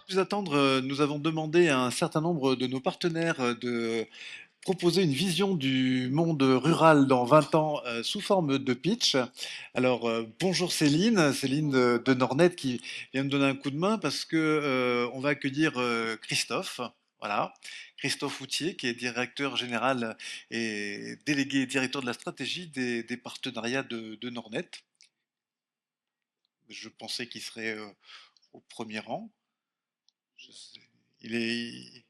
Plus attendre, nous avons demandé à un certain nombre de nos partenaires de proposer une vision du monde rural dans 20 ans sous forme de pitch. Alors, bonjour Céline, Céline de Nornet qui vient me donner un coup de main parce que on va accueillir Christophe. Voilà, Christophe Houtier, qui est directeur général et délégué directeur de la stratégie des partenariats de Nornet. Je pensais qu'il serait au premier rang. Je sais- Il est.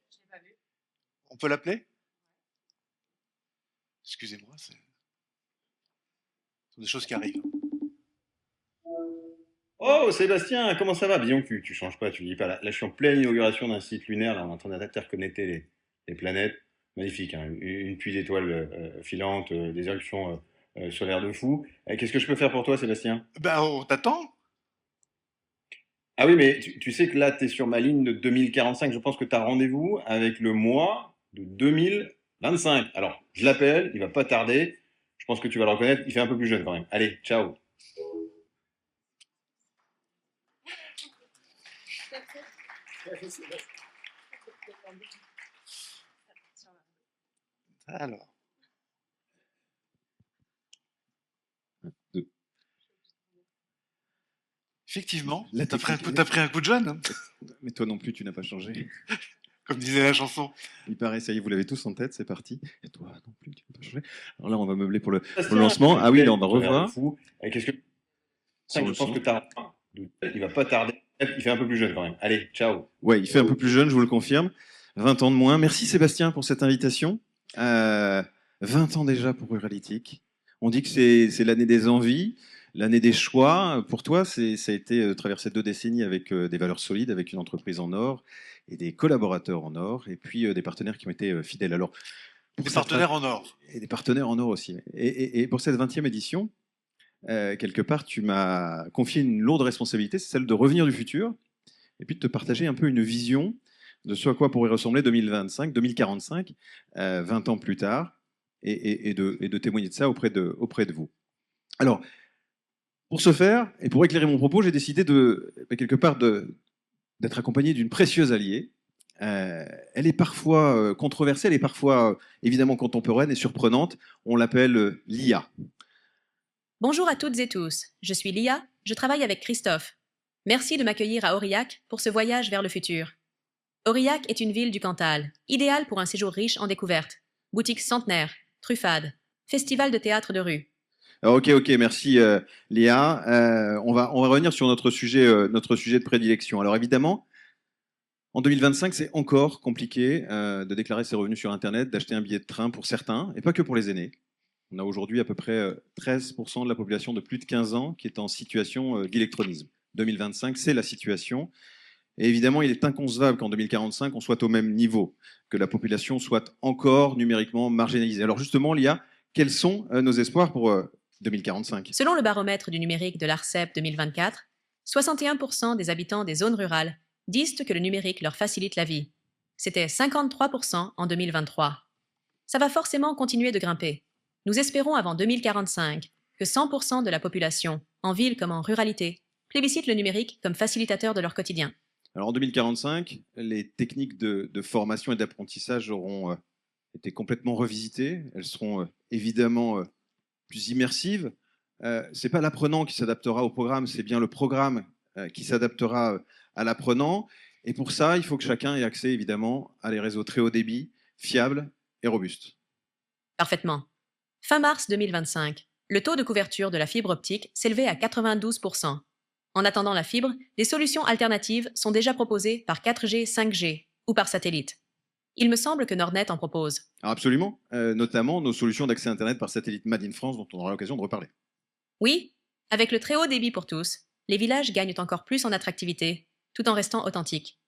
On peut l'appeler? Excusez-moi, c'est sont des choses qui arrivent. Oh Sébastien, comment ça va? Disons que tu changes pas, tu dis pas. Là, je suis en pleine inauguration d'un site lunaire, là, on est en train d'interconnecter les planètes. Magnifique, hein, une pluie d'étoiles filantes, des éruptions solaires de fou. Qu'est-ce que je peux faire pour toi, Sébastien? Ben, on t'attend. Ah oui, mais tu sais que là, tu es sur ma ligne de 2045. Je pense que tu as rendez-vous avec le mois de 2025. Alors, je l'appelle, il va pas tarder. Je pense que tu vas le reconnaître. Il fait un peu plus jeune quand même. Allez, ciao. Alors, Deux. effectivement, La technique. t'as pris un coup de jeune, hein, Mais toi non plus, tu n'as pas changé. comme disait la chanson. Il paraît, ça y est, vous l'avez tous en tête, c'est parti. Et toi non plus, tu n'as pas changé. Alors là, on va meubler pour le Sébastien, lancement. une Ah oui, là, pleine on va solaire de revoir fou. Qu'est-ce que sur je le pense que son. tu as. Il va pas tarder. Il fait un peu plus jeune quand même. Allez, ciao. Ouais, il fait un peu plus jeune, je vous le confirme. 20 ans de moins. Merci Sébastien pour cette invitation. Euh, 20 ans déjà pour Ruralytic. On dit que c'est l'année des envies, l'année des choix. Pour toi, ça a été traversé 2 décennies avec des valeurs solides, avec une entreprise en or et des collaborateurs en or, et puis des partenaires qui ont été fidèles. Alors, pour Des cette partenaires en or. et des partenaires en or aussi. Et pour cette 20e édition, quelque part, tu m'as confié une lourde responsabilité, c'est celle de revenir du futur et puis de te partager un peu une vision de ce à quoi pourrait ressembler 2025, 2045, 20 ans plus tard, et de témoigner de ça auprès de vous. Alors, pour ce faire, et pour éclairer mon propos, j'ai décidé quelque part d'être accompagné d'une précieuse alliée. Elle est parfois controversée, elle est parfois évidemment contemporaine et surprenante. On l'appelle l'IA. Bonjour à toutes et tous, je suis Lia, je travaille avec Christophe. Merci de m'accueillir à Aurillac pour ce voyage vers le futur. Aurillac est une ville du Cantal, idéale pour un séjour riche en découvertes. Boutiques centenaires, truffades, festival de théâtre de rue. Alors, ok, merci Léa. On va revenir sur notre sujet de prédilection. Alors évidemment, en 2025, c'est encore compliqué de déclarer ses revenus sur Internet, d'acheter un billet de train pour certains, et pas que pour les aînés. On a aujourd'hui à peu près 13% de la population de plus de 15 ans qui est en situation d'électronisme. 2025, c'est la situation. Et évidemment, il est inconcevable qu'en 2045, on soit au même niveau, que la population soit encore numériquement marginalisée. Alors justement, Lia, quels sont nos espoirs pour 2045? Selon le baromètre du numérique de l'ARCEP 2024, 61% des habitants des zones rurales disent que le numérique leur facilite la vie. C'était 53% en 2023. Ça va forcément continuer de grimper. Nous espérons avant 2045 que 100% de la population, en ville comme en ruralité, plébiscite le numérique comme facilitateur de leur quotidien. Alors en 2045, les techniques de formation et d'apprentissage auront été complètement revisitées. Elles seront évidemment plus immersives. C'est pas l'apprenant qui s'adaptera au programme, c'est bien le programme qui s'adaptera à l'apprenant. Et pour ça, il faut que chacun ait accès évidemment à des réseaux très haut débit, fiables et robustes. Parfaitement. Fin mars 2025, le taux de couverture de la fibre optique s'élevait à 92%. En attendant la fibre, des solutions alternatives sont déjà proposées par 4G, 5G ou par satellite. Il me semble que Nordnet en propose. Alors absolument, notamment nos solutions d'accès Internet par satellite Made in France dont on aura l'occasion de reparler. Oui, avec le très haut débit pour tous, les villages gagnent encore plus en attractivité, tout en restant authentiques.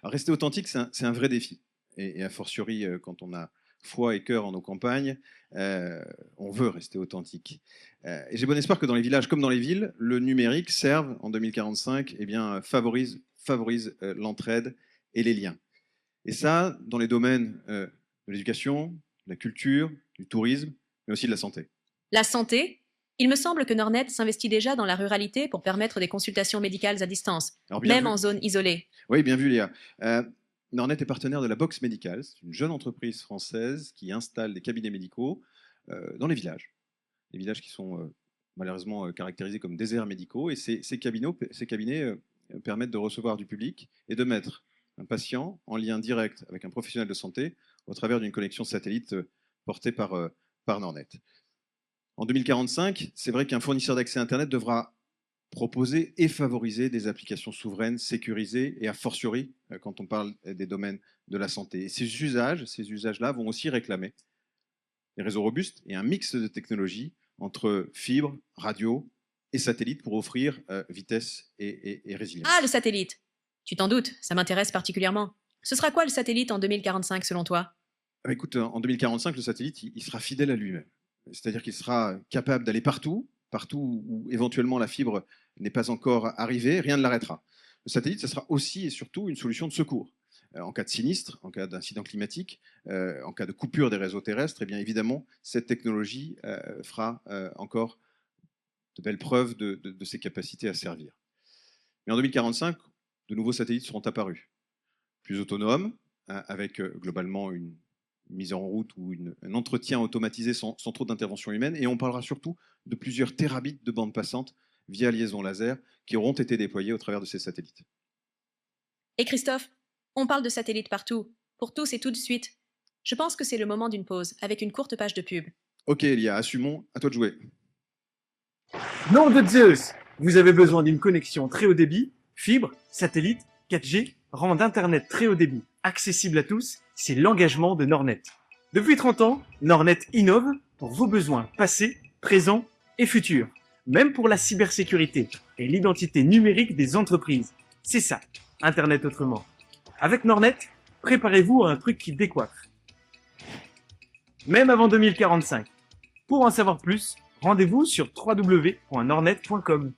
Alors, rester authentique, c'est un vrai défi. Et a fortiori, quand on a foi et cœur en nos campagnes, on veut rester authentique. Et j'ai bon espoir que dans les villages comme dans les villes, le numérique serve en 2045, eh bien, favorise l'entraide et les liens. Et ça, dans les domaines de l'éducation, de la culture, du tourisme, mais aussi de la santé. La santé, Il me semble que Nornet s'investit déjà dans la ruralité pour permettre des consultations médicales à distance, Alors, bien même vu. en zone isolée. Oui, bien vu, Léa. Nornet est partenaire de la Box Médicale. C'est une jeune entreprise française qui installe des cabinets médicaux dans les villages. Les villages qui sont malheureusement caractérisés comme déserts médicaux. Et ces cabinets permettent de recevoir du public et de mettre un patient en lien direct avec un professionnel de santé au travers d'une connexion satellite portée par Nornet. En 2045, c'est vrai qu'un fournisseur d'accès Internet devra proposer et favoriser des applications souveraines, sécurisées et a fortiori quand on parle des domaines de la santé. Et ces usages-là vont aussi réclamer des réseaux robustes et un mix de technologies entre fibre, radio et satellite pour offrir vitesse et résilience. Ah, le satellite! Tu t'en doutes, ça m'intéresse particulièrement. Ce sera quoi le satellite en 2045 selon toi? Écoute, en 2045, le satellite, il sera fidèle à lui-même. C'est-à-dire qu'il sera capable d'aller partout où éventuellement la fibre n'est pas encore arrivée, rien ne l'arrêtera. Le satellite, ce sera aussi et surtout une solution de secours. En cas de sinistre, en cas d'incident climatique, en cas de coupure des réseaux terrestres, et bien évidemment, cette technologie fera encore de belles preuves de ses capacités à servir. Mais en 2045, de nouveaux satellites seront apparus, plus autonomes, avec globalement une mise en route ou un entretien automatisé sans trop d'intervention humaine. Et on parlera surtout de plusieurs terabits de bandes passantes via liaison laser qui auront été déployés au travers de ces satellites. Et Christophe, on parle de satellites partout, pour tous et tout de suite. Je pense que c'est le moment d'une pause, avec une courte page de pub. Ok Elia, assumons, à toi de jouer. Nom de Zeus! Vous avez besoin d'une connexion très haut débit, fibre, satellite, 4G, rang d'internet très haut débit, accessible à tous, c'est l'engagement de Nornet. Depuis 30 ans, Nornet innove pour vos besoins passés, présents et futurs. Même pour la cybersécurité et l'identité numérique des entreprises. C'est ça, Internet autrement. Avec Nornet, préparez-vous à un truc qui décoiffe. Même avant 2045. Pour en savoir plus, rendez-vous sur www.nornet.com.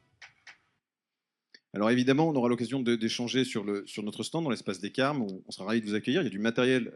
Alors évidemment, on aura l'occasion d'échanger sur notre stand dans l'espace des Carmes, où on sera ravis de vous accueillir. Il y a du matériel,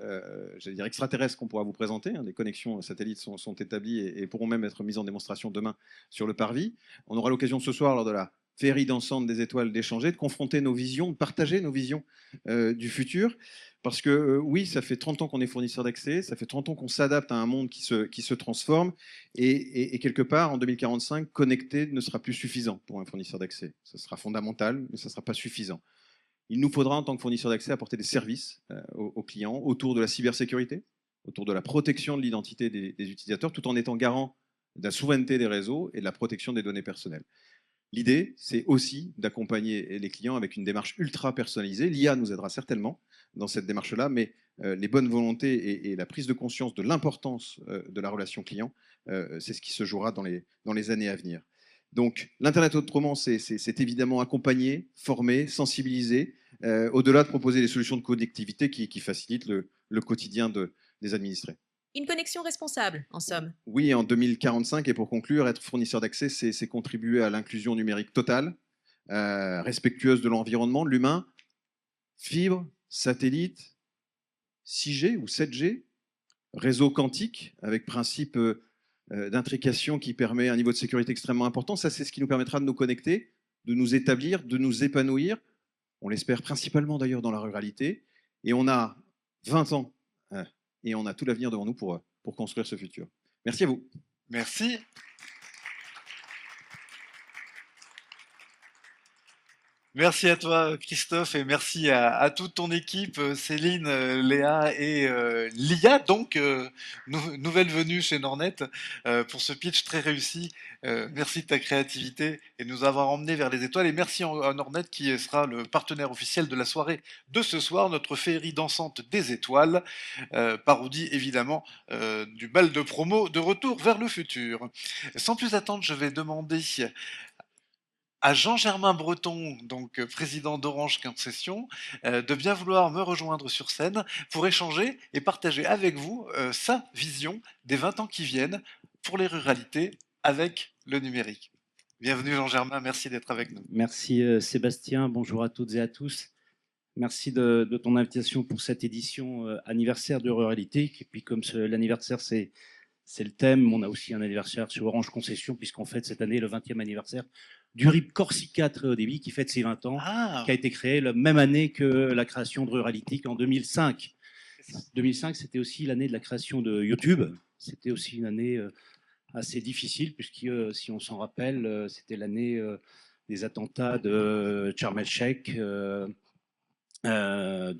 j'allais dire extraterrestre, qu'on pourra vous présenter. Des connexions satellites sont établies et pourront même être mises en démonstration demain sur le parvis. On aura l'occasion ce soir, lors de la féerie dansante des étoiles, d'échanger, de confronter nos visions, de partager nos visions du futur. Parce que oui, ça fait 30 ans qu'on est fournisseur d'accès, ça fait 30 ans qu'on s'adapte à un monde qui se transforme, et quelque part, en 2045, connecter ne sera plus suffisant pour un fournisseur d'accès. Ça sera fondamental, mais ça ne sera pas suffisant. Il nous faudra, en tant que fournisseur d'accès, apporter des services aux clients autour de la cybersécurité, autour de la protection de l'identité des utilisateurs, tout en étant garant de la souveraineté des réseaux et de la protection des données personnelles. L'idée, c'est aussi d'accompagner les clients avec une démarche ultra personnalisée. L'IA nous aidera certainement dans cette démarche-là, mais les bonnes volontés et la prise de conscience de l'importance de la relation client, c'est ce qui se jouera dans les années à venir. Donc, l'Internet autrement, c'est évidemment accompagner, former, sensibiliser, au-delà de proposer des solutions de connectivité qui facilitent le quotidien des administrés. Une connexion responsable, en somme. Oui, en 2045, et pour conclure, être fournisseur d'accès, c'est contribuer à l'inclusion numérique totale, respectueuse de l'environnement, de l'humain, fibre, satellite, 6G ou 7G, réseau quantique, avec principe d'intrication qui permet un niveau de sécurité extrêmement important. Ça, c'est ce qui nous permettra de nous connecter, de nous établir, de nous épanouir. On l'espère principalement d'ailleurs dans la ruralité. Et on a 20 ans et on a tout l'avenir devant nous pour construire ce futur. Merci à vous. Merci. Merci à toi, Christophe, et merci à toute ton équipe, Céline, Léa et Lia, donc nouvelle venue chez Nornet, pour ce pitch très réussi. Merci de ta créativité et de nous avoir emmenés vers les étoiles. Et merci à Nornet qui sera le partenaire officiel de la soirée de ce soir, notre féerie dansante des étoiles, parodie évidemment du bal de promo de Retour vers le futur. Sans plus attendre, je vais demander à Jean-Germain Breton, donc président d'Orange Concession, de bien vouloir me rejoindre sur scène pour échanger et partager avec vous sa vision des 20 ans qui viennent pour les ruralités avec le numérique. Bienvenue Jean-Germain, merci d'être avec nous. Merci Sébastien, bonjour à toutes et à tous. Merci de ton invitation pour cette édition anniversaire de Ruralité. Et puis comme l'anniversaire c'est c'est le thème. On a aussi un anniversaire sur Orange Concession, puisqu'on fête cette année le 20e anniversaire du RIP Corsica très haut débit, qui fête ses 20 ans, Ah, qui a été créé la même année que la création de Ruralytic en 2005. 2005, c'était aussi l'année de la création de YouTube. C'était aussi une année assez difficile, puisque si on s'en rappelle, c'était l'année des attentats de Sharm el-Sheikh, de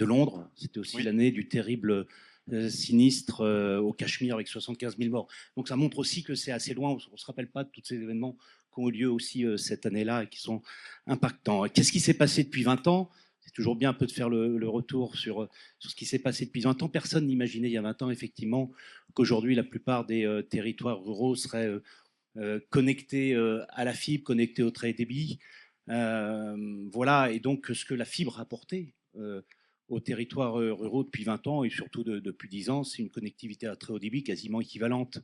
Londres. C'était aussi oui. l'année du terrible sinistre au Cachemire avec 75 000 morts. Donc ça montre aussi que c'est assez loin. On ne se rappelle pas de tous ces événements qui ont eu lieu aussi cette année-là et qui sont impactants. Qu'est-ce qui s'est passé depuis 20 ans? C'est toujours bien un peu de faire le retour sur ce qui s'est passé depuis 20 ans. Personne n'imaginait il y a 20 ans, effectivement, qu'aujourd'hui, la plupart des territoires ruraux seraient connectés à la fibre, connectés au très haut débit. Voilà, et donc ce que la fibre a apporté aux territoires ruraux depuis 20 ans et surtout depuis 10 ans, c'est une connectivité à très haut débit quasiment équivalente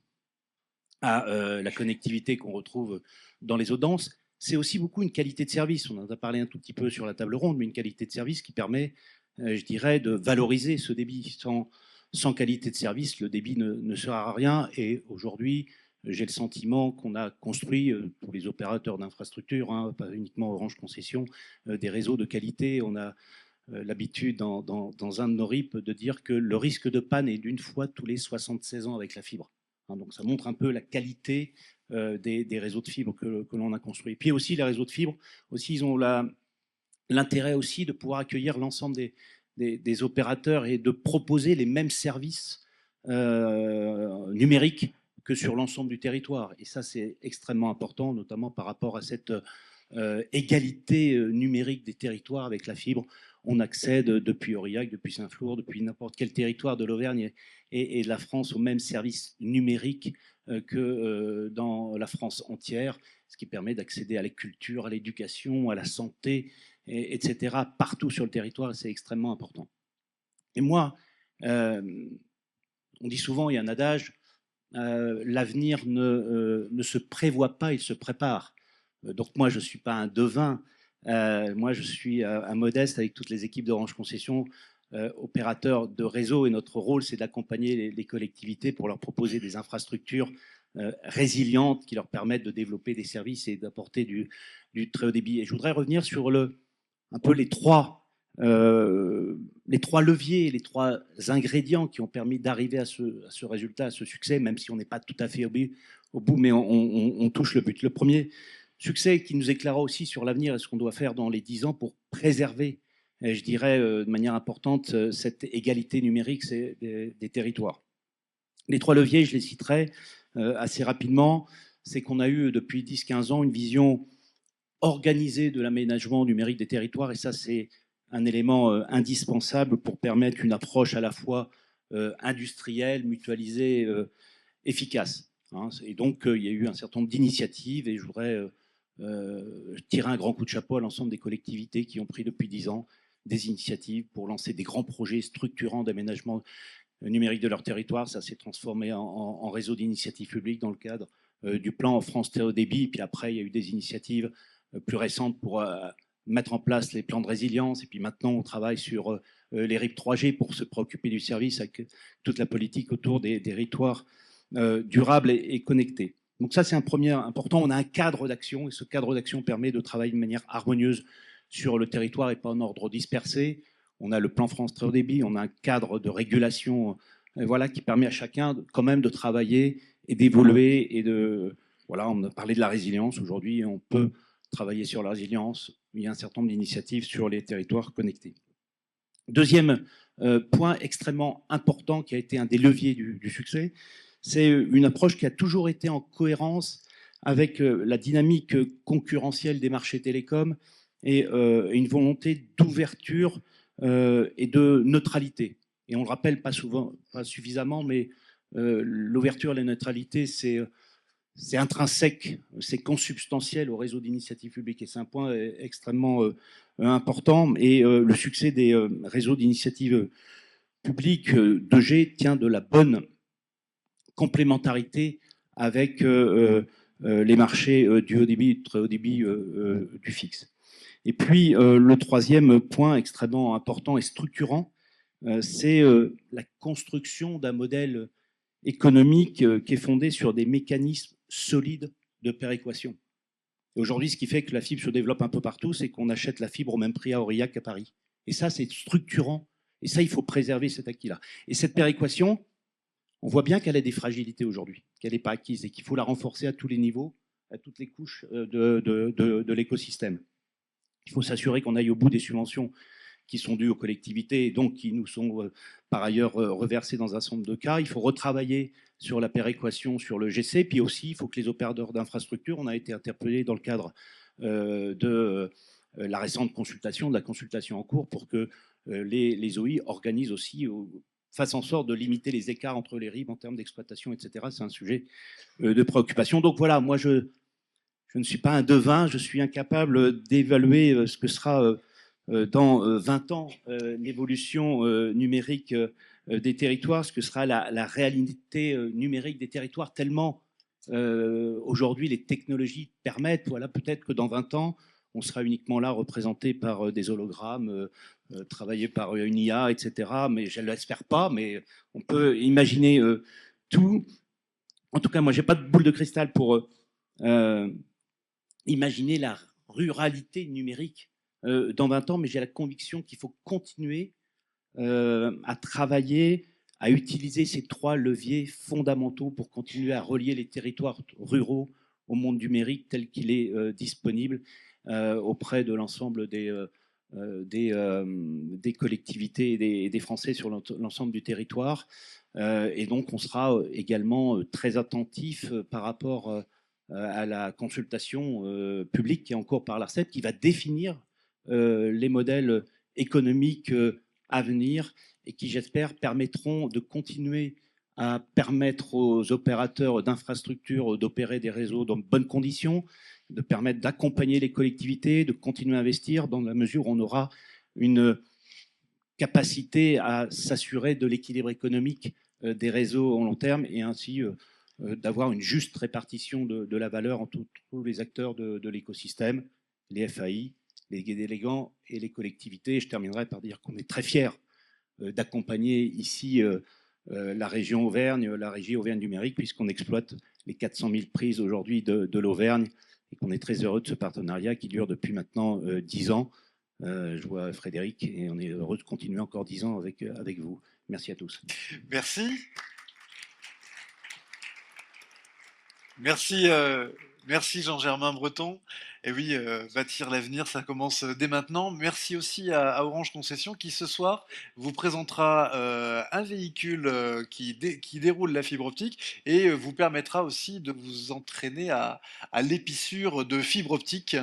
à la connectivité qu'on retrouve dans les eaux denses. C'est aussi beaucoup une qualité de service. On en a parlé un tout petit peu sur la table ronde, mais une qualité de service qui permet, je dirais, de valoriser ce débit. Sans qualité de service, le débit ne sert à rien. Et aujourd'hui, j'ai le sentiment qu'on a construit, tous les opérateurs d'infrastructures, hein, pas uniquement Orange Concession, des réseaux de qualité. On a l'habitude dans un de nos RIP de dire que le risque de panne est d'une fois tous les 76 ans avec la fibre. Hein, donc ça montre un peu la qualité des réseaux de fibre que l'on a construits. Et puis aussi les réseaux de fibre, aussi, ils ont l'intérêt aussi de pouvoir accueillir l'ensemble des opérateurs et de proposer les mêmes services numériques que sur l'ensemble du territoire. Et ça, c'est extrêmement important, notamment par rapport à cette égalité numérique des territoires avec la fibre. On accède depuis Aurillac, depuis Saint-Flour, depuis n'importe quel territoire de l'Auvergne et de la France aux mêmes services numériques que dans la France entière, ce qui permet d'accéder à la culture, à l'éducation, à la santé, etc., partout sur le territoire, et c'est extrêmement important. Et moi, on dit souvent, il y a un adage, l'avenir ne se prévoit pas, il se prépare. Donc moi, je ne suis pas un devin. Moi, je suis un modeste avec toutes les équipes d'Orange Concession, opérateur de réseau. Et notre rôle, c'est d'accompagner les collectivités pour leur proposer des infrastructures résilientes qui leur permettent de développer des services et d'apporter du très haut débit. Et je voudrais revenir sur un peu les trois leviers, les trois ingrédients qui ont permis d'arriver à ce résultat, à ce succès, même si on n'est pas tout à fait au bout, mais on touche le but. Le premier succès qui nous éclairera aussi sur l'avenir et ce qu'on doit faire dans les 10 ans pour préserver, je dirais de manière importante, cette égalité numérique des territoires. Les trois leviers, je les citerai assez rapidement. C'est qu'on a eu depuis 10-15 ans une vision organisée de l'aménagement numérique des territoires, et ça, c'est un élément indispensable pour permettre une approche à la fois industrielle, mutualisée, efficace. Hein. Et donc, il y a eu un certain nombre d'initiatives, et je voudrais tirer un grand coup de chapeau à l'ensemble des collectivités qui ont pris depuis 10 ans des initiatives pour lancer des grands projets structurants d'aménagement numérique de leur territoire. Ça s'est transformé en réseau d'initiatives publiques dans le cadre du plan France Très Haut Débit. Et puis après, il y a eu des initiatives plus récentes pour mettre en place les plans de résilience. Et puis maintenant, on travaille sur les RIP 3G pour se préoccuper du service avec toute la politique autour des territoires durables et connectés. Donc ça, c'est un premier important. On a un cadre d'action et ce cadre d'action permet de travailler de manière harmonieuse sur le territoire et pas en ordre dispersé. On a le plan France Très Haut Débit, on a un cadre de régulation voilà, qui permet à chacun quand même de travailler et d'évoluer. Et voilà, on a parlé de la résilience. Aujourd'hui, on peut travailler sur la résilience. Il y a un certain nombre d'initiatives sur les territoires connectés. Deuxième point extrêmement important qui a été un des leviers du succès, c'est une approche qui a toujours été en cohérence avec la dynamique concurrentielle des marchés télécoms et une volonté d'ouverture et de neutralité. Et on le rappelle pas suffisamment, mais l'ouverture et la neutralité, c'est intrinsèque, c'est consubstantiel au réseau d'initiatives publiques. Et c'est un point extrêmement important. Et le succès des réseaux d'initiatives publiques 2G tient de la bonne complémentarité avec les marchés du haut débit, du très haut débit, du fixe. Et puis, le troisième point extrêmement important et structurant, c'est la construction d'un modèle économique qui est fondée sur des mécanismes solides de péréquation. Et aujourd'hui, ce qui fait que la fibre se développe un peu partout, c'est qu'on achète la fibre au même prix à Aurillac qu'à Paris. Et ça, c'est structurant. Et ça, il faut préserver cet acquis-là. Et cette péréquation, on voit bien qu'elle a des fragilités aujourd'hui, qu'elle n'est pas acquise et qu'il faut la renforcer à tous les niveaux, à toutes les couches de l'écosystème. Il faut s'assurer qu'on aille au bout des subventions qui sont dues aux collectivités et donc qui nous sont par ailleurs reversées dans un certain nombre de cas. Il faut retravailler sur la péréquation sur le GC, puis aussi il faut que les opérateurs d'infrastructures, on a été interpellés dans le cadre de la récente consultation, de la consultation en cours, pour que les OI organisent aussi, fassent en sorte de limiter les écarts entre les rives en termes d'exploitation, etc. C'est un sujet de préoccupation. Donc voilà, moi je ne suis pas un devin, je suis incapable d'évaluer ce que sera dans 20 ans l'évolution numérique des territoires, ce que sera la réalité numérique des territoires, tellement aujourd'hui les technologies permettent, voilà, peut-être que dans 20 ans, on sera uniquement là représenté par des hologrammes, travaillés par une IA, etc. Mais je ne l'espère pas, mais on peut imaginer tout. En tout cas, moi, je n'ai pas de boule de cristal pour imaginer la ruralité numérique dans 20 ans, mais j'ai la conviction qu'il faut continuer à travailler, à utiliser ces 3 leviers fondamentaux pour continuer à relier les territoires ruraux au monde numérique tel qu'il est disponible auprès de l'ensemble des collectivités et des Français sur l'ensemble du territoire. Et donc, on sera également très attentif par rapport à la consultation publique qui est en cours par l'ARCEP, qui va définir les modèles économiques à venir et qui, j'espère, permettront de continuer à permettre aux opérateurs d'infrastructures d'opérer des réseaux dans de bonnes conditions, de permettre d'accompagner les collectivités, de continuer à investir dans la mesure où on aura une capacité à s'assurer de l'équilibre économique des réseaux en long terme et ainsi d'avoir une juste répartition de la valeur entre tous les acteurs de l'écosystème, les FAI, les délégants et les collectivités. Je terminerai par dire qu'on est très fiers d'accompagner ici la région Auvergne, la régie Auvergne numérique, puisqu'on exploite les 400 000 prises aujourd'hui de l'Auvergne et qu'on est très heureux de ce partenariat qui dure depuis maintenant 10 ans. Je vois Frédéric et on est heureux de continuer encore 10 ans avec vous. Merci à tous. Merci. Merci, merci Jean-Germain Breton. Et oui, bâtir l'avenir, ça commence dès maintenant. Merci aussi à Orange Concession qui ce soir vous présentera un véhicule qui déroule la fibre optique et vous permettra aussi de vous entraîner à l'épissure de fibre optique.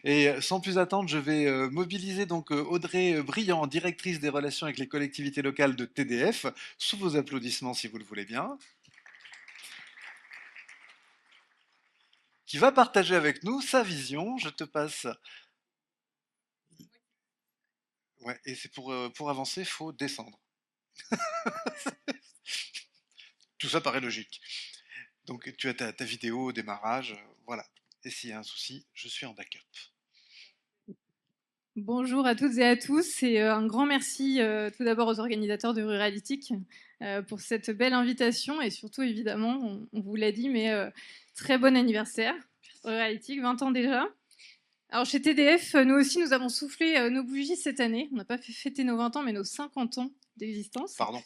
Et sans plus attendre, je vais mobiliser donc Audrey Briand, directrice des relations avec les collectivités locales de TDF, sous vos applaudissements si vous le voulez bien, qui va partager avec nous sa vision. Je te passe. Ouais, et c'est pour avancer, il faut descendre. Tout ça paraît logique. Donc tu as ta vidéo au démarrage, voilà. Et s'il y a un souci, je suis en backup. Bonjour à toutes et à tous et un grand merci tout d'abord aux organisateurs de Ruralitique pour cette belle invitation et surtout évidemment, on vous l'a dit, mais très bon anniversaire, Ruralitique, 20 ans déjà. Alors chez TDF, nous aussi nous avons soufflé nos bougies cette année, on n'a pas fait fêter nos 20 ans mais nos 50 ans d'existence. Pardon.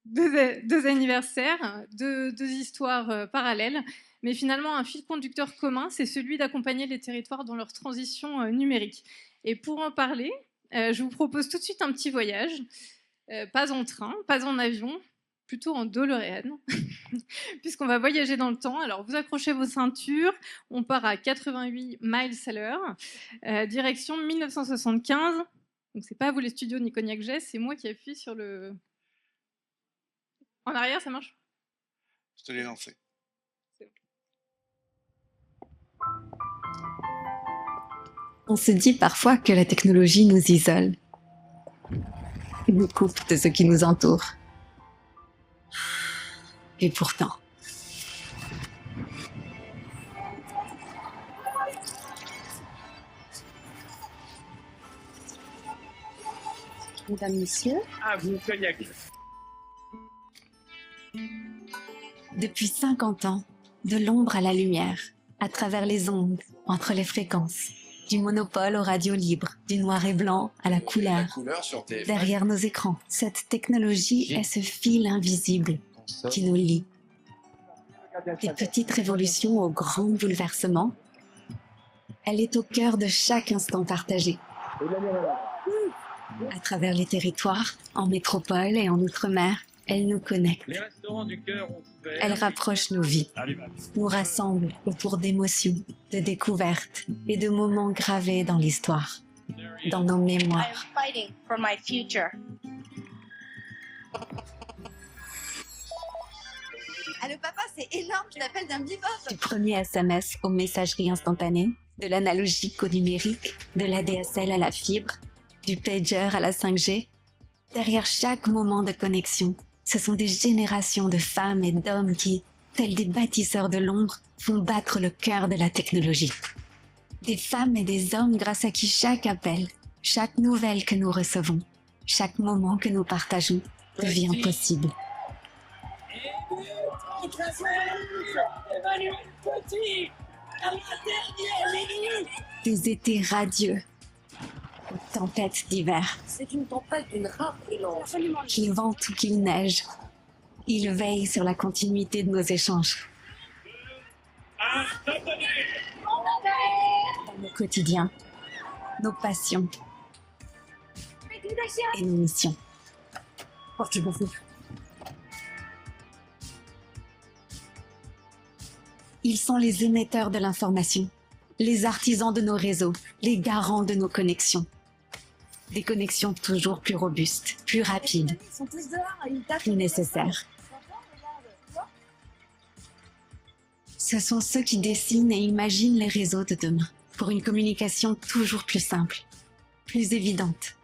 Deux anniversaires, deux histoires parallèles, mais finalement un fil conducteur commun, c'est celui d'accompagner les territoires dans leur transition numérique. Et pour en parler, je vous propose tout de suite un petit voyage, pas en train, pas en avion, plutôt en DeLorean, puisqu'on va voyager dans le temps. Alors vous accrochez vos ceintures, on part à 88 miles à l'heure, direction 1975. Donc c'est pas vous les studios ni Cognac Jet, c'est moi qui appuie sur le... En arrière, ça marche? Je te l'ai lancé. On se dit parfois que la technologie nous isole, nous coupe de ce qui nous entoure. Et pourtant, mesdames, messieurs, Ah, vous, Cognac. Depuis 50 ans, de l'ombre à la lumière, à travers les ondes, entre les fréquences, du monopole aux radios libres, du noir et blanc à la couleur. Derrière nos écrans, cette technologie est ce fil invisible qui nous lie. Des petites révolutions aux grands bouleversements, elle est au cœur de chaque instant partagé. À travers les territoires, en métropole et en outre-mer, elle nous connecte. Elle rapproche nos vies, nous rassemble autour d'émotions, de découvertes et de moments gravés dans l'histoire, dans nos mémoires. Allô papa, c'est énorme, je t'appelle d'un bebop. Du premier SMS aux messageries instantanées, de l'analogique au numérique, de l'ADSL à la fibre, du pager à la 5G. Derrière chaque moment de connexion, ce sont des générations de femmes et d'hommes qui, tels des bâtisseurs de l'ombre, font battre le cœur de la technologie. Des femmes et des hommes grâce à qui chaque appel, chaque nouvelle que nous recevons, chaque moment que nous partageons devient possible. Des étés radieux, aux tempêtes d'hiver. C'est une tempête d'une rare violence. Qu'il vente ou qu'il neige, il veille sur la continuité de nos échanges. Dans nos quotidiens, nos passions et nos missions. Ils sont les émetteurs de l'information, les artisans de nos réseaux, les garants de nos connexions. Des connexions toujours plus robustes, plus rapides, plus nécessaires. Ce sont ceux qui dessinent et imaginent les réseaux de demain pour une communication toujours plus simple, plus évidente.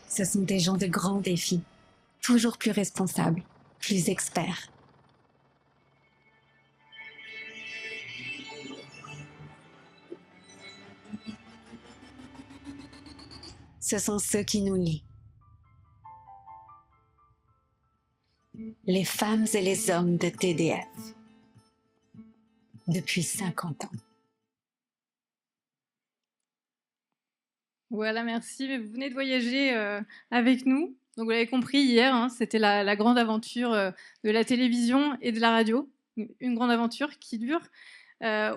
Ce sont des gens de grands défis, toujours plus responsables, plus experts. Ce sont ceux qui nous lient. Les femmes et les hommes de TDF. Depuis 50 ans. Voilà, merci. Vous venez de voyager avec nous. Donc, vous l'avez compris hier, hein, c'était la grande aventure de la télévision et de la radio. Une grande aventure qui dure.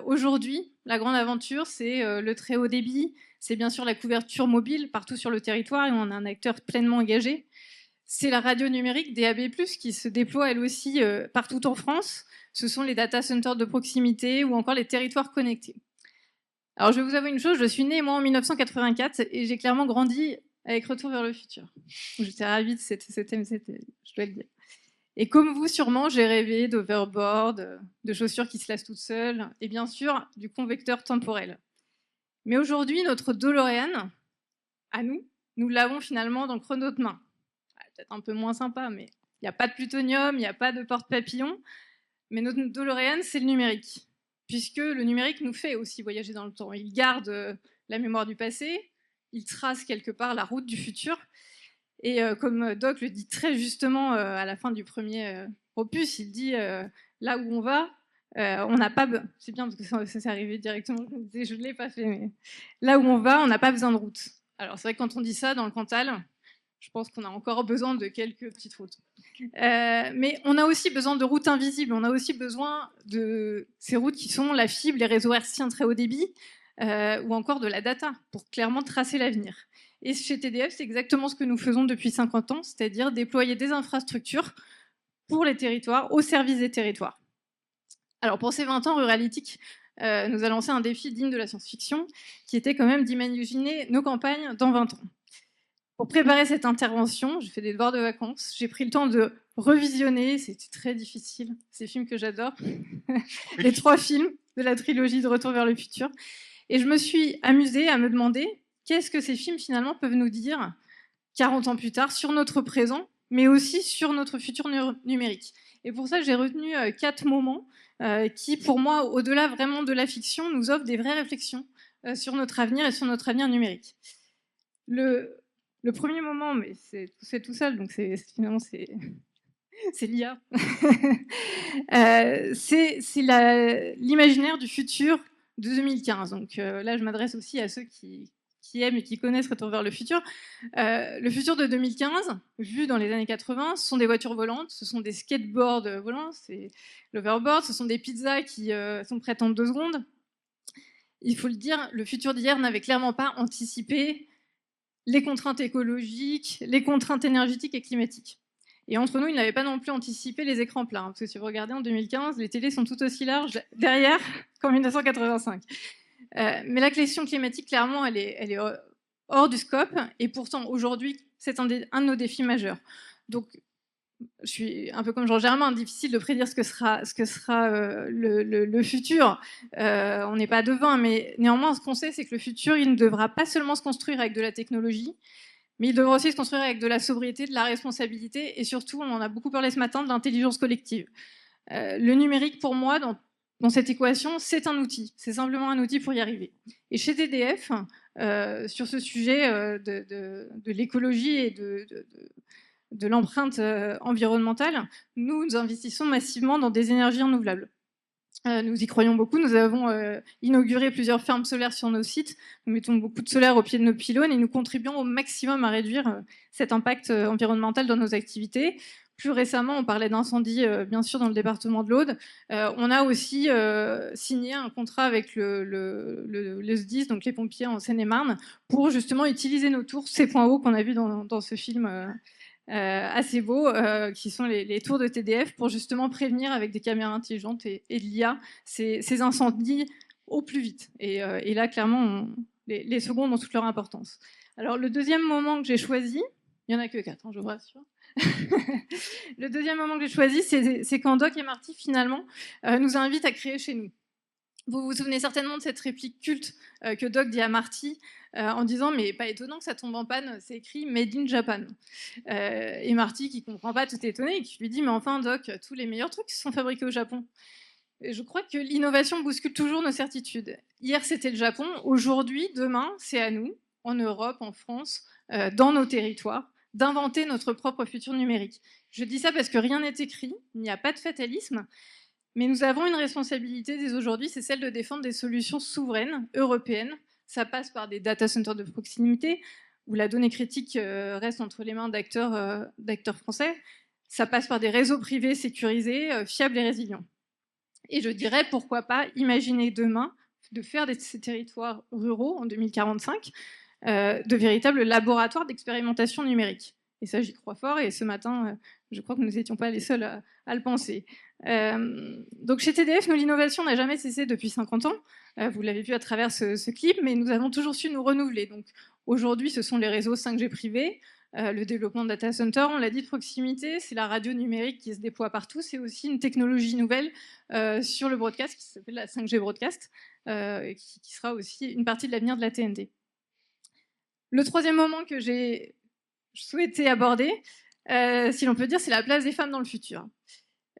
Aujourd'hui, la grande aventure, c'est le très haut débit. C'est bien sûr la couverture mobile partout sur le territoire et on a un acteur pleinement engagé. C'est la radio numérique DAB+, qui se déploie elle aussi partout en France. Ce sont les data centers de proximité ou encore les territoires connectés. Alors, je vais vous avouer une chose, je suis née, moi, en 1984 et j'ai clairement grandi avec Retour vers le futur. J'étais ravie de cette je dois le dire. Et comme vous, sûrement, j'ai rêvé d'overboard, de chaussures qui se lassent toutes seules et bien sûr, du convecteur temporel. Mais aujourd'hui, notre DeLorean, à nous, nous l'avons finalement dans le chrono de main. Peut-être un peu moins sympa, mais il n'y a pas de plutonium, il n'y a pas de porte-papillon. Mais notre DeLorean, c'est le numérique. Puisque le numérique nous fait aussi voyager dans le temps. Il garde la mémoire du passé, il trace quelque part la route du futur. Et comme Doc le dit très justement à la fin du premier opus, il dit là où on va, on n'a pas... C'est bien parce que ça s'est arrivé directement, je ne l'ai pas fait, mais là où on va, on n'a pas besoin de route. Alors c'est vrai que quand on dit ça dans le Cantal, je pense qu'on a encore besoin de quelques petites routes. Mais on a aussi besoin de routes invisibles, on a aussi besoin de ces routes qui sont la fibre, les réseaux hertziens très haut débit, ou encore de la data, pour clairement tracer l'avenir. Et chez TDF, c'est exactement ce que nous faisons depuis 50 ans, c'est-à-dire déployer des infrastructures pour les territoires, au service des territoires. Alors pour ces 20 ans, Ruralytic nous a lancé un défi digne de la science-fiction, qui était quand même d'imaginer nos campagnes dans 20 ans. Pour préparer cette intervention, j'ai fait des devoirs de vacances, j'ai pris le temps de revisionner, c'était très difficile, ces films que j'adore, les 3 films de la trilogie de Retour vers le futur. Et je me suis amusée à me demander qu'est-ce que ces films finalement peuvent nous dire 40 ans plus tard sur notre présent, mais aussi sur notre futur numérique. Et pour ça, j'ai retenu 4 moments qui, pour moi, au-delà vraiment de la fiction, nous offrent des vraies réflexions sur notre avenir et sur notre avenir numérique. Le Le premier moment, mais c'est fait tout seul, donc finalement c'est c'est l'IA. C'est l'imaginaire du futur de 2015. Donc là, je m'adresse aussi à ceux qui aiment et qui connaissent Retour vers le futur. Le futur de 2015, vu dans les années 80, ce sont des voitures volantes, ce sont des skateboards volants, c'est l'overboard, ce sont des pizzas qui sont prêtes en 2 secondes. Il faut le dire, le futur d'hier n'avait clairement pas anticipé les contraintes écologiques, les contraintes énergétiques et climatiques. Et entre nous, il n'avait pas non plus anticipé les écrans plats. Parce que si vous regardez en 2015, les télés sont tout aussi larges derrière qu'en 1985. Mais la question climatique, clairement, elle est hors du scope. Et pourtant, aujourd'hui, c'est un de nos défis majeurs. Donc, je suis un peu comme Jean Germain, difficile de prédire ce que sera le futur. On n'est pas devin, mais néanmoins, ce qu'on sait, c'est que le futur, il ne devra pas seulement se construire avec de la technologie, mais il devra aussi se construire avec de la sobriété, de la responsabilité, et surtout, on en a beaucoup parlé ce matin, de l'intelligence collective. Le numérique, pour moi, dans cette équation, c'est un outil. C'est simplement un outil pour y arriver. Et chez TDF, sur ce sujet de l'écologie et de l'empreinte environnementale, nous investissons massivement dans des énergies renouvelables. Nous y croyons beaucoup. Nous avons inauguré plusieurs fermes solaires sur nos sites. Nous mettons beaucoup de solaire au pied de nos pylônes et nous contribuons au maximum à réduire cet impact environnemental dans nos activités. Plus récemment, on parlait d'incendie, bien sûr, dans le département de l'Aude. On a aussi signé un contrat avec le SDIS, donc les pompiers en Seine-et-Marne, pour justement utiliser nos tours, ces points hauts qu'on a vus dans ce film assez beaux, qui sont les tours de TDF, pour justement prévenir avec des caméras intelligentes et de l'IA ces incendies au plus vite. Et là, clairement, les secondes ont toute leur importance. Alors, le deuxième moment que j'ai choisi, il n'y en a que 4, hein, je vous rassure. Le deuxième moment que j'ai choisi, c'est quand Doc et Marty, finalement, nous invitent à créer chez nous. Vous vous souvenez certainement de cette réplique culte que Doc dit à Marty en disant « Mais pas étonnant que ça tombe en panne, c'est écrit Made in Japan ». Et Marty, qui comprend pas, tout étonné, et qui lui dit « Mais enfin Doc, tous les meilleurs trucs sont fabriqués au Japon ». Et je crois que l'innovation bouscule toujours nos certitudes. Hier, c'était le Japon. Aujourd'hui, demain, c'est à nous, en Europe, en France, dans nos territoires, d'inventer notre propre futur numérique. Je dis ça parce que rien n'est écrit, il n'y a pas de fatalisme, mais nous avons une responsabilité dès aujourd'hui, c'est celle de défendre des solutions souveraines, européennes. Ça passe par des data centers de proximité, où la donnée critique reste entre les mains d'acteurs français. Ça passe par des réseaux privés sécurisés, fiables et résilients. Et je dirais, pourquoi pas imaginer demain de faire de ces territoires ruraux, en 2045, de véritables laboratoires d'expérimentation numérique. Et ça, j'y crois fort, et ce matin, je crois que nous n'étions pas les seuls à le penser. Donc chez TDF, l'innovation n'a jamais cessé depuis 50 ans. Vous l'avez vu à travers ce clip, mais nous avons toujours su nous renouveler. Donc aujourd'hui, ce sont les réseaux 5G privés, le développement de data center, on l'a dit, de proximité, c'est la radio numérique qui se déploie partout, c'est aussi une technologie nouvelle sur le broadcast qui s'appelle la 5G broadcast, qui sera aussi une partie de l'avenir de la TNT. Le troisième moment que j'ai souhaité aborder, si l'on peut dire, c'est la place des femmes dans le futur.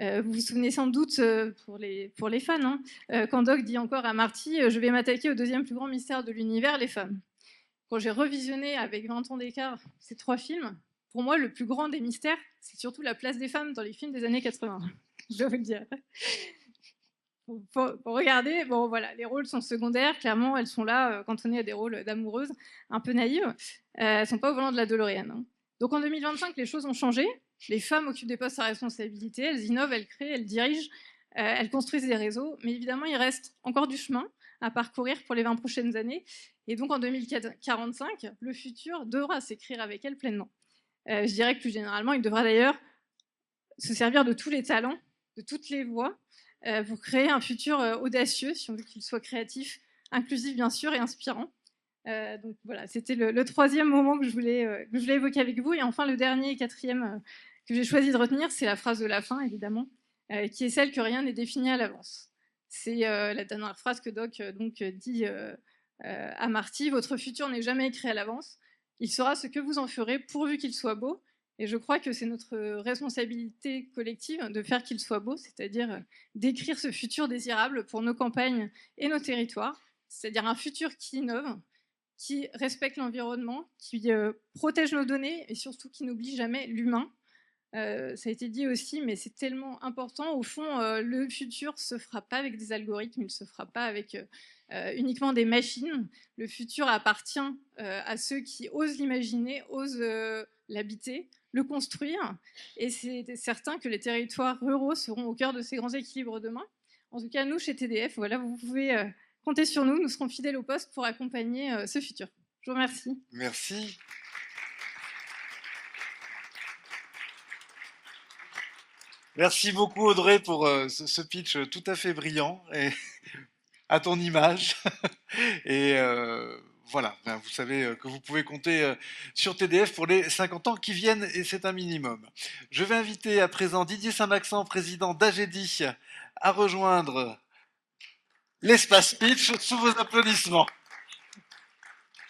Vous vous souvenez sans doute, pour les fans, hein, quand Doc dit encore à Marty « Je vais m'attaquer au deuxième plus grand mystère de l'univers, les femmes ». Quand j'ai revisionné avec 20 ans d'écart ces 3 films, pour moi, le plus grand des mystères, c'est surtout la place des femmes dans les films des années 80. Je dois vous le dire. Pour regarder, bon voilà, les rôles sont secondaires, clairement, elles sont là quand on est à des rôles d'amoureuses un peu naïves. Elles ne sont pas au volant de la DeLorean. Hein. Donc en 2025, les choses ont changé. Les femmes occupent des postes à responsabilité, elles innovent, elles créent, elles dirigent, elles construisent des réseaux. Mais évidemment, il reste encore du chemin à parcourir pour les 20 prochaines années. Et donc en 2045, le futur devra s'écrire avec elles pleinement. Je dirais que plus généralement, il devra d'ailleurs se servir de tous les talents, de toutes les voix, pour créer un futur audacieux, si on veut qu'il soit créatif, inclusif bien sûr et inspirant. Donc voilà, c'était le troisième moment que je voulais évoquer avec vous. Et enfin, le dernier et quatrième que j'ai choisi de retenir, c'est la phrase de la fin, évidemment, qui est celle que rien n'est défini à l'avance. C'est la dernière phrase que Doc dit à Marty, « Votre futur n'est jamais écrit à l'avance. Il sera ce que vous en ferez pourvu qu'il soit beau. » Et je crois que c'est notre responsabilité collective de faire qu'il soit beau, c'est-à-dire d'écrire ce futur désirable pour nos campagnes et nos territoires, c'est-à-dire un futur qui innove, qui respecte l'environnement, qui protège nos données et surtout qui n'oublie jamais l'humain. Ça a été dit aussi, mais c'est tellement important. Au fond, le futur ne se fera pas avec des algorithmes, il ne se fera pas avec uniquement des machines. Le futur appartient à ceux qui osent l'imaginer, osent l'habiter, le construire. Et c'est certain que les territoires ruraux seront au cœur de ces grands équilibres demain. En tout cas, nous, chez TDF, voilà, vous pouvez compter sur nous. Nous serons fidèles au poste pour accompagner ce futur. Je vous remercie. Merci. Merci beaucoup Audrey pour ce pitch tout à fait brillant et à ton image. Et voilà, ben, vous savez que vous pouvez compter sur TDF pour les 50 ans qui viennent et c'est un minimum. Je vais inviter à présent Didier Saint-Maxent, président d'AGEDI, à rejoindre l'espace pitch sous vos applaudissements.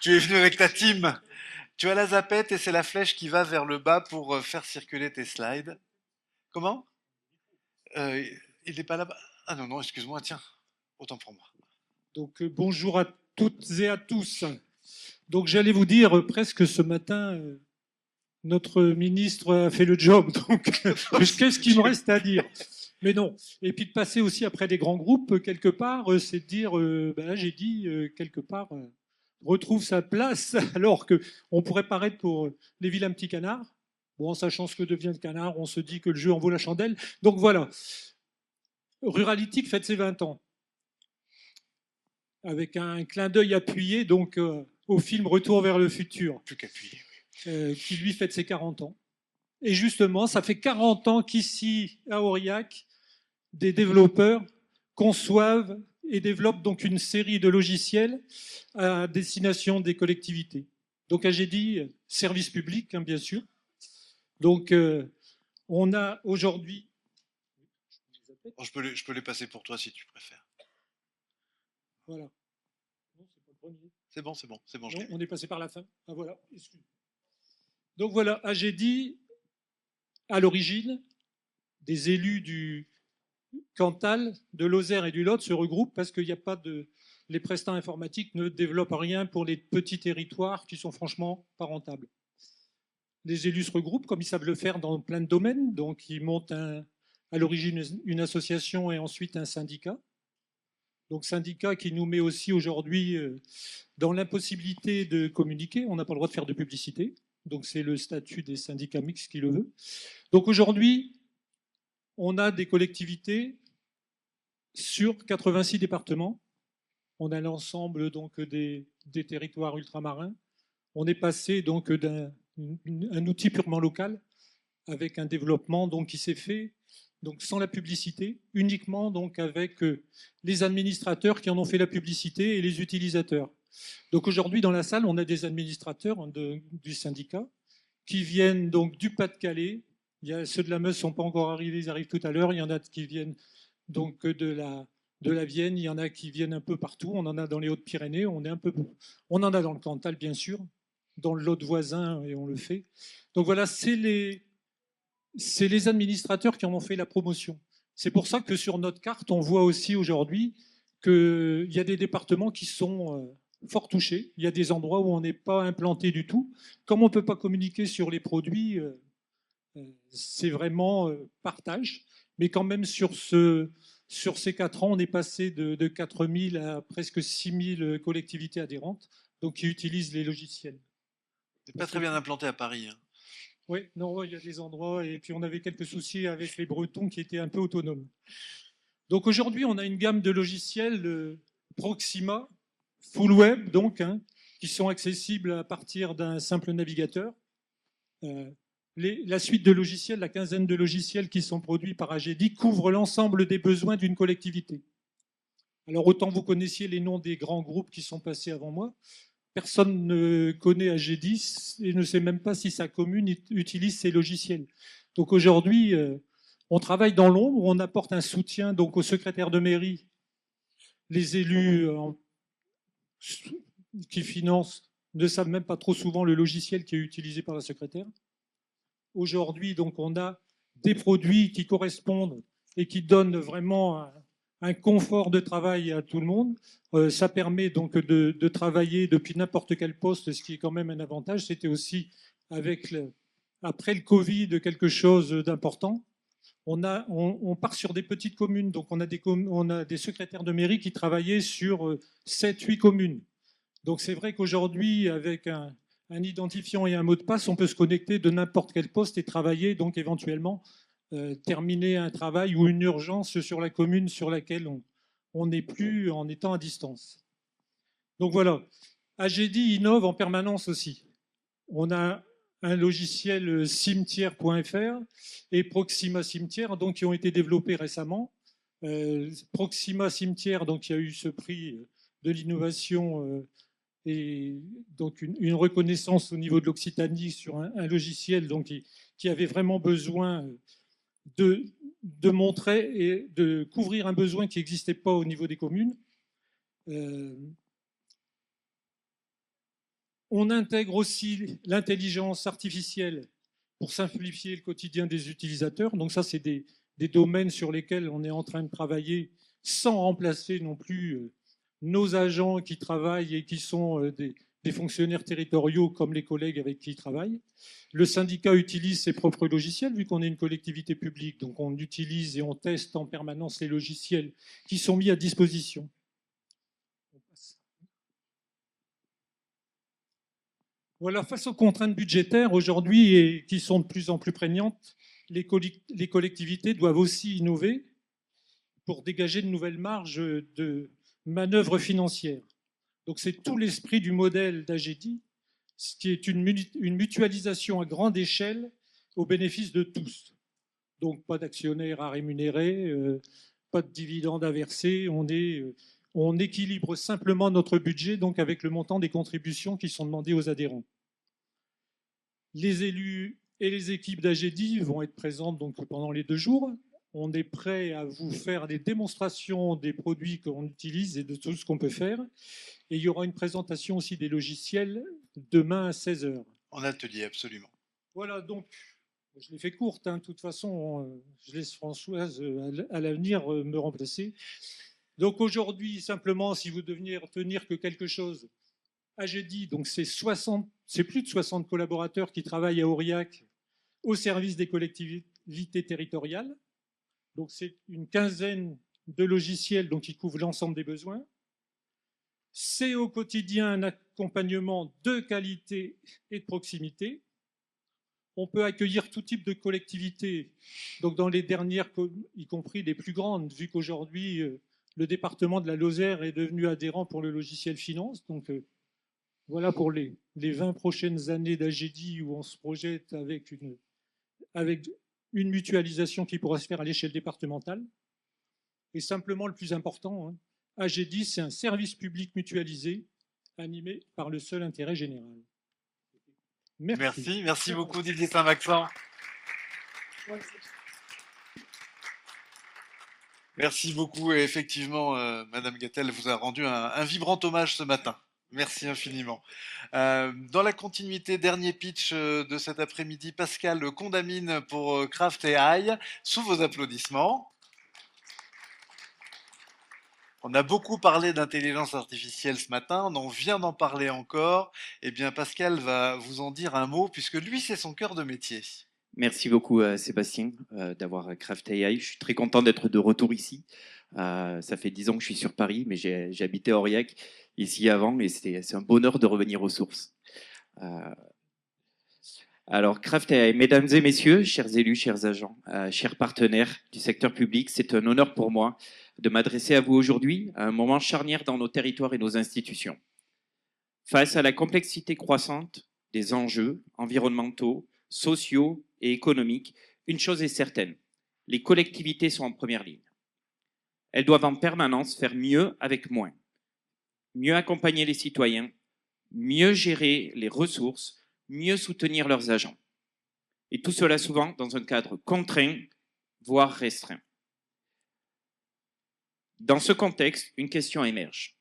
Tu es venu avec ta team. Tu as la zapette et c'est la flèche qui va vers le bas pour faire circuler tes slides. Comment ? Il n'est pas là-bas. Ah non, non, excuse-moi, tiens, autant pour moi. Donc bonjour à toutes et à tous. Donc j'allais vous dire, presque ce matin, notre ministre a fait le job. Donc qu'est-ce qu'il me reste à dire? Mais non. Et puis de passer aussi après des grands groupes, quelque part, c'est de dire, j'ai dit, quelque part, retrouve sa place, alors qu'on pourrait paraître pour les vilains petits canards. Bon, en sachant ce que devient le canard, on se dit que le jeu en vaut la chandelle. Donc voilà. Ruralitique fête ses 20 ans. Avec un clin d'œil appuyé donc, au film Retour vers le futur. Plus qu'appuyé, oui. Qui lui fête ses 40 ans. Et justement, ça fait 40 ans qu'ici, à Aurillac, des développeurs conçoivent et développent donc une série de logiciels à destination des collectivités. Donc, j'ai dit service public, hein, bien sûr. Donc, on a aujourd'hui... Bon, je peux les passer pour toi si tu préfères. Voilà. Non, c'est pas le premier. C'est bon, c'est bon, c'est bon. Non, on est passé par la fin. Ah voilà. Donc voilà, AGEDI, à l'origine, des élus du Cantal, de Lozère et du Lot se regroupent parce qu'il n'y a pas de... Les prestats informatiques ne développent rien pour les petits territoires qui sont franchement pas rentables. Les élus se regroupent comme ils savent le faire dans plein de domaines. Donc, ils montent à l'origine une association et ensuite un syndicat. Donc, syndicat qui nous met aussi aujourd'hui dans l'impossibilité de communiquer. On n'a pas le droit de faire de publicité. Donc, c'est le statut des syndicats mixtes qui le veut. Donc, aujourd'hui, on a des collectivités sur 86 départements. On a l'ensemble donc des territoires ultramarins. On est passé donc d'un outil purement local avec un développement donc, qui s'est fait donc, sans la publicité, uniquement donc, avec les administrateurs qui en ont fait la publicité et les utilisateurs. Donc aujourd'hui, dans la salle, on a des administrateurs du syndicat qui viennent donc, du Pas-de-Calais. Ceux de la Meuse ne sont pas encore arrivés, ils arrivent tout à l'heure. Il y en a qui viennent donc, de la Vienne, il y en a qui viennent un peu partout. On en a dans les Hautes-Pyrénées, on en a dans le Cantal, bien sûr, dans le Lot voisin, et on le fait. Donc voilà, c'est les administrateurs qui en ont fait la promotion. C'est pour ça que sur notre carte, on voit aussi aujourd'hui qu'il y a des départements qui sont fort touchés. Il y a des endroits où on n'est pas implanté du tout. Comme on ne peut pas communiquer sur les produits, c'est vraiment partage. Mais quand même, sur ces 4 ans, on est passé de 4 000 à presque 6 000 collectivités adhérentes donc qui utilisent les logiciels. C'est pas très bien implanté à Paris. Hein. Oui, non, il y a des endroits, et puis on avait quelques soucis avec les Bretons qui étaient un peu autonomes. Donc aujourd'hui, on a une gamme de logiciels Proxima, full web, donc, hein, qui sont accessibles à partir d'un simple navigateur. La suite de logiciels, la quinzaine de logiciels qui sont produits par AGEDI couvre l'ensemble des besoins d'une collectivité. Alors autant vous connaissiez les noms des grands groupes qui sont passés avant moi, personne ne connaît AGEDI et ne sait même pas si sa commune utilise ces logiciels. Donc aujourd'hui, on travaille dans l'ombre, on apporte un soutien donc aux secrétaires de mairie, les élus qui financent ne savent même pas trop souvent le logiciel qui est utilisé par la secrétaire. Aujourd'hui, donc, on a des produits qui correspondent et qui donnent vraiment un confort de travail à tout le monde. Ça permet donc de travailler depuis n'importe quel poste, ce qui est quand même un avantage. C'était aussi, après le Covid, quelque chose d'important. On part sur des petites communes, donc on a des secrétaires de mairie qui travaillaient sur 7-8 communes. Donc c'est vrai qu'aujourd'hui, avec un identifiant et un mot de passe, on peut se connecter de n'importe quel poste et travailler, donc éventuellement terminer un travail ou une urgence sur la commune sur laquelle on n'est plus en étant à distance. Donc voilà, AGEDI innove en permanence aussi. On a un logiciel cimetière.fr et Proxima Cimetière, donc, qui ont été développés récemment. Proxima Cimetière, donc, il y a eu ce prix de l'innovation et donc une reconnaissance au niveau de l'Occitanie sur un logiciel donc, qui avait vraiment besoin de montrer et de couvrir un besoin qui n'existait pas au niveau des communes. On intègre aussi l'intelligence artificielle pour simplifier le quotidien des utilisateurs. Donc ça, c'est des domaines sur lesquels on est en train de travailler sans remplacer non plus nos agents qui travaillent et qui sont des fonctionnaires territoriaux comme les collègues avec qui ils travaillent. Le syndicat utilise ses propres logiciels vu qu'on est une collectivité publique. Donc on utilise et on teste en permanence les logiciels qui sont mis à disposition. Voilà, face aux contraintes budgétaires aujourd'hui et qui sont de plus en plus prégnantes, les collectivités doivent aussi innover pour dégager de nouvelles marges de manœuvre financière. Donc c'est tout l'esprit du modèle d'AGEDI, ce qui est une mutualisation à grande échelle au bénéfice de tous. Donc pas d'actionnaires à rémunérer, pas de dividendes à verser, on équilibre simplement notre budget donc avec le montant des contributions qui sont demandées aux adhérents. Les élus et les équipes d'AGEDI vont être présentes donc pendant les 2 jours. On est prêt à vous faire des démonstrations des produits qu'on utilise et de tout ce qu'on peut faire. Et il y aura une présentation aussi des logiciels demain à 16h. En atelier, absolument. Voilà, donc je l'ai fait courte. De toute façon, je laisse Françoise à l'avenir me remplacer. Donc aujourd'hui, simplement, si vous deviez retenir que quelque chose, AGEDI, donc c'est plus de 60 collaborateurs qui travaillent à Aurillac au service des collectivités territoriales. Donc c'est une quinzaine de logiciels donc, qui couvrent l'ensemble des besoins. C'est au quotidien un accompagnement de qualité et de proximité. On peut accueillir tout type de collectivités, donc dans les dernières, y compris les plus grandes, vu qu'aujourd'hui, le département de la Lozère est devenu adhérent pour le logiciel finance. Donc voilà pour les 20 prochaines années d'AGEDI où on se projette avec une mutualisation qui pourra se faire à l'échelle départementale. Et simplement, le plus important, AGEDI, c'est un service public mutualisé animé par le seul intérêt général. Merci beaucoup Didier Saint-Maxent. Merci beaucoup et effectivement, Madame Gattel vous a rendu un vibrant hommage ce matin. Merci infiniment. Dans la continuité, dernier pitch de cet après-midi, Pascal Condamine pour Craft AI, sous vos applaudissements. On a beaucoup parlé d'intelligence artificielle ce matin, on vient d'en parler encore. Eh bien, Pascal va vous en dire un mot, puisque lui, c'est son cœur de métier. Merci beaucoup, Sébastien, d'avoir Craft AI. Je suis très content d'être de retour ici. Ça fait 10 ans que je suis sur Paris, mais j'ai habité à Aurillac ici avant, et c'est un bonheur de revenir aux sources. Alors, Craft AI, mesdames et messieurs, chers élus, chers agents, chers partenaires du secteur public, c'est un honneur pour moi de m'adresser à vous aujourd'hui, à un moment charnière dans nos territoires et nos institutions. Face à la complexité croissante des enjeux environnementaux, sociaux et économiques, une chose est certaine, les collectivités sont en première ligne. Elles doivent en permanence faire mieux avec moins, mieux accompagner les citoyens, mieux gérer les ressources, mieux soutenir leurs agents. Et tout cela souvent dans un cadre contraint, voire restreint. Dans ce contexte, une question émerge.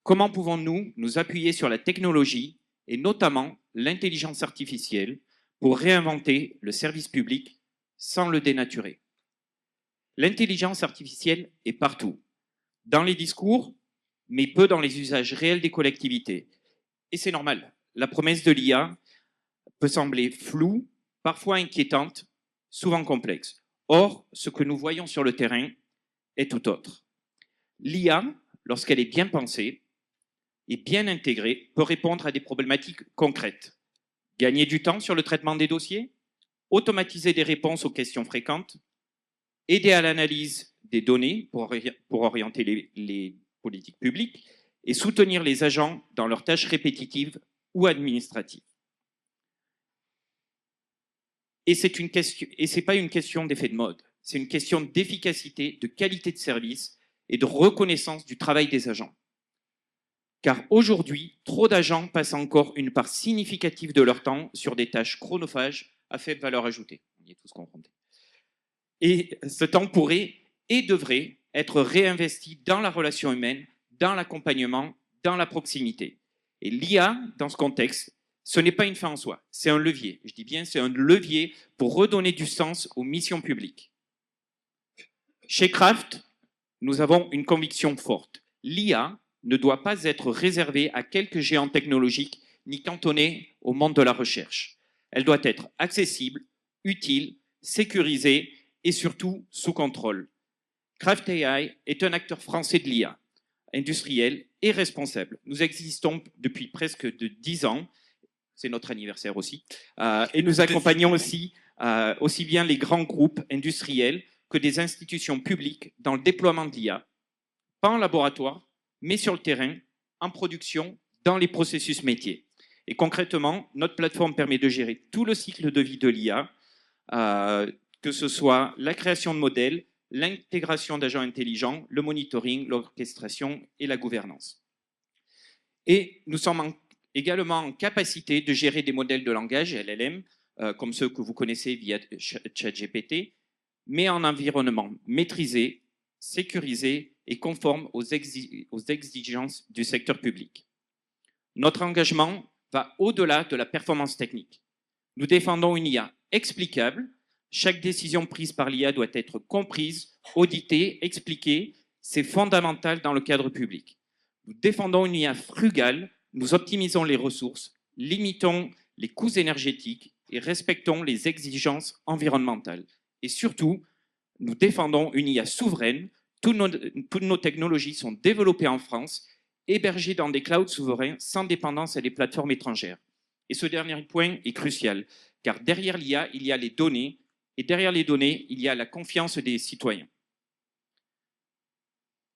Comment pouvons-nous nous appuyer sur la technologie et notamment l'intelligence artificielle pour réinventer le service public sans le dénaturer? L'intelligence artificielle est partout, dans les discours, mais peu dans les usages réels des collectivités. Et c'est normal, la promesse de l'IA peut sembler floue, parfois inquiétante, souvent complexe. Or, ce que nous voyons sur le terrain est tout autre. L'IA, lorsqu'elle est bien pensée et bien intégrée, peut répondre à des problématiques concrètes. Gagner du temps sur le traitement des dossiers, automatiser des réponses aux questions fréquentes, aider à l'analyse des données pour orienter les politiques publiques et soutenir les agents dans leurs tâches répétitives ou administratives. Et ce n'est pas une question d'effet de mode, c'est une question d'efficacité, de qualité de service et de reconnaissance du travail des agents. Car aujourd'hui, trop d'agents passent encore une part significative de leur temps sur des tâches chronophages à faible valeur ajoutée. On y est tous confrontés. Et ce temps pourrait et devrait être réinvesti dans la relation humaine, dans l'accompagnement, dans la proximité. Et l'IA, dans ce contexte, ce n'est pas une fin en soi, c'est un levier. Je dis bien, c'est un levier pour redonner du sens aux missions publiques. Chez Kraft, nous avons une conviction forte. L'IA ne doit pas être réservée à quelques géants technologiques ni cantonnée au monde de la recherche. Elle doit être accessible, utile, sécurisée et surtout sous contrôle. Kraft AI est un acteur français de l'IA, industriel et responsable. Nous existons depuis presque de 10 ans, c'est notre anniversaire aussi, et nous accompagnons aussi bien les grands groupes industriels que des institutions publiques dans le déploiement de l'IA, pas en laboratoire, mais sur le terrain, en production, dans les processus métiers. Et concrètement, notre plateforme permet de gérer tout le cycle de vie de l'IA, que ce soit la création de modèles, l'intégration d'agents intelligents, le monitoring, l'orchestration et la gouvernance. Et nous sommes également en capacité de gérer des modèles de langage, LLM, comme ceux que vous connaissez via ChatGPT, mais en environnement maîtrisé, sécurisé et conforme aux exigences du secteur public. Notre engagement va au-delà de la performance technique. Nous défendons une IA explicable. Chaque décision prise par l'IA doit être comprise, auditée, expliquée. C'est fondamental dans le cadre public. Nous défendons une IA frugale. Nous optimisons les ressources, limitons les coûts énergétiques et respectons les exigences environnementales. Et surtout, nous défendons une IA souveraine. Toutes nos technologies sont développées en France, hébergées dans des clouds souverains sans dépendance à des plateformes étrangères. Et ce dernier point est crucial, car derrière l'IA, il y a les données, et derrière les données, il y a la confiance des citoyens.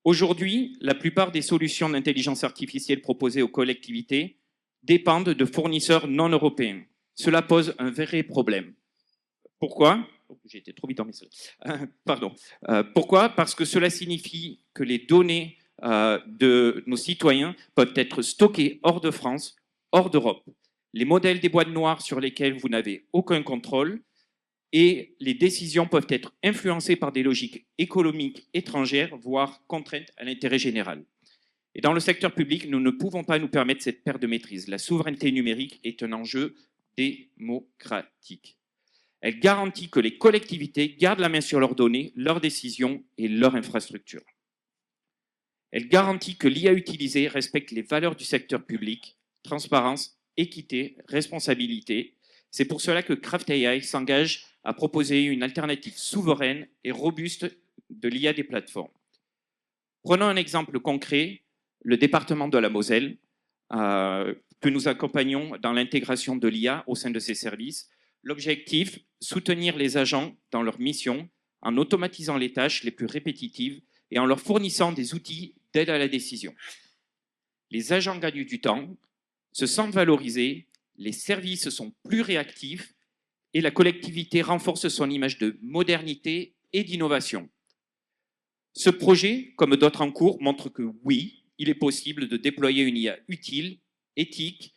Aujourd'hui, la plupart des solutions d'intelligence artificielle proposées aux collectivités dépendent de fournisseurs non européens. Cela pose un vrai problème. Pourquoi ? J'ai été trop vite en message. Pardon. Pourquoi ? Parce que cela signifie que les données de nos citoyens peuvent être stockées hors de France, hors d'Europe. Les modèles des boîtes noires sur lesquelles vous n'avez aucun contrôle et les décisions peuvent être influencées par des logiques économiques étrangères, voire contraintes à l'intérêt général. Et dans le secteur public, nous ne pouvons pas nous permettre cette perte de maîtrise. La souveraineté numérique est un enjeu démocratique. Elle garantit que les collectivités gardent la main sur leurs données, leurs décisions et leurs infrastructures. Elle garantit que l'IA utilisée respecte les valeurs du secteur public, transparence, équité, responsabilité. C'est pour cela que Kraft AI s'engage à proposer une alternative souveraine et robuste de l'IA des plateformes. Prenons un exemple concret, le département de la Moselle, que nous accompagnons dans l'intégration de l'IA au sein de ses services. L'objectif, soutenir les agents dans leur mission en automatisant les tâches les plus répétitives et en leur fournissant des outils d'aide à la décision. Les agents gagnent du temps, se sentent valorisés, les services sont plus réactifs et la collectivité renforce son image de modernité et d'innovation. Ce projet, comme d'autres en cours, montre que oui, il est possible de déployer une IA utile, éthique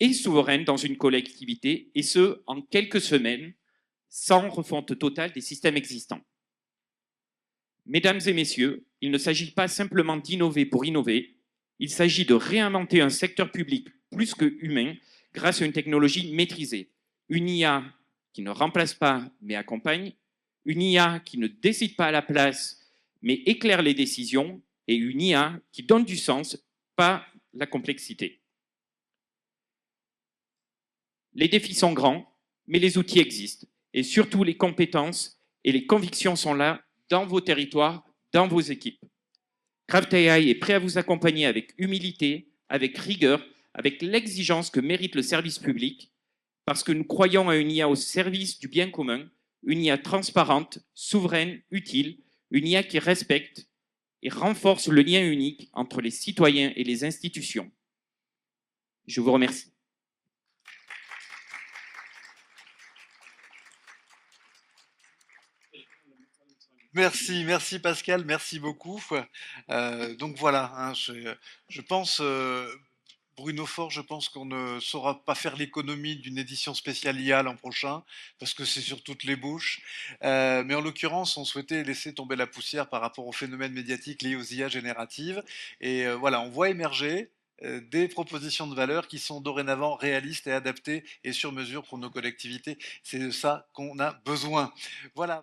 et souveraine dans une collectivité, et ce, en quelques semaines, sans refonte totale des systèmes existants. Mesdames et messieurs, il ne s'agit pas simplement d'innover pour innover, il s'agit de réinventer un secteur public plus que humain grâce à une technologie maîtrisée, une IA qui ne remplace pas mais accompagne, une IA qui ne décide pas à la place, mais éclaire les décisions, et une IA qui donne du sens, pas la complexité. Les défis sont grands, mais les outils existent. Et surtout, les compétences et les convictions sont là, dans vos territoires, dans vos équipes. Craft AI est prêt à vous accompagner avec humilité, avec rigueur, avec l'exigence que mérite le service public, parce que nous croyons à une IA au service du bien commun, une IA transparente, souveraine, utile, une IA qui respecte et renforce le lien unique entre les citoyens et les institutions. Je vous remercie. Merci Pascal, merci beaucoup. Donc voilà, hein, je pense, Bruno Faure, je pense qu'on ne saura pas faire l'économie d'une édition spéciale IA l'an prochain, parce que c'est sur toutes les bouches. Mais en l'occurrence, on souhaitait laisser tomber la poussière par rapport aux phénomènes médiatiques liés aux IA génératives. Et voilà, on voit émerger des propositions de valeur qui sont dorénavant réalistes et adaptées et sur mesure pour nos collectivités. C'est de ça qu'on a besoin. Voilà.